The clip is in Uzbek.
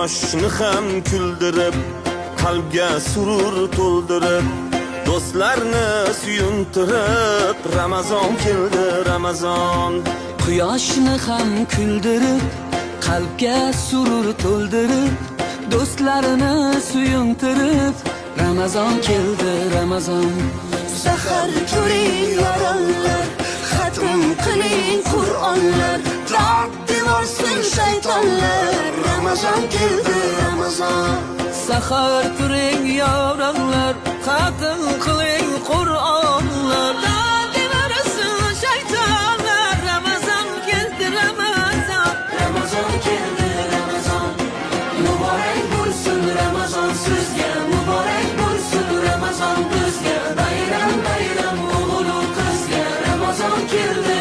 quyoshni ham kuldirib, qalbga surur to'ldirib, do'stlarni suyuntirib, Ramazon keldi, Ramazon. Quyoshni ham kuldirib, qalbga surur to'ldirib, do'stlarini suyuntirib, Ramazon keldi, Ramazon. Sahar ko'ring yoronglar, xatm qiling Qur'onlar, dod devorsin shaytonlar. Ramazon keldi, Ramazon. Sahar turing yoronglar, xatm qiling Qur'onlar, dod devorsin shaytonlar. Ramazon keldi, Ramazon. Ramazon keldi, Ramazon. Muborak bo'lsin Ramazon sizga, muborak bo'lsin Ramazon bizga. Bayram bayram o'g'il qizga, Ramazon keldi,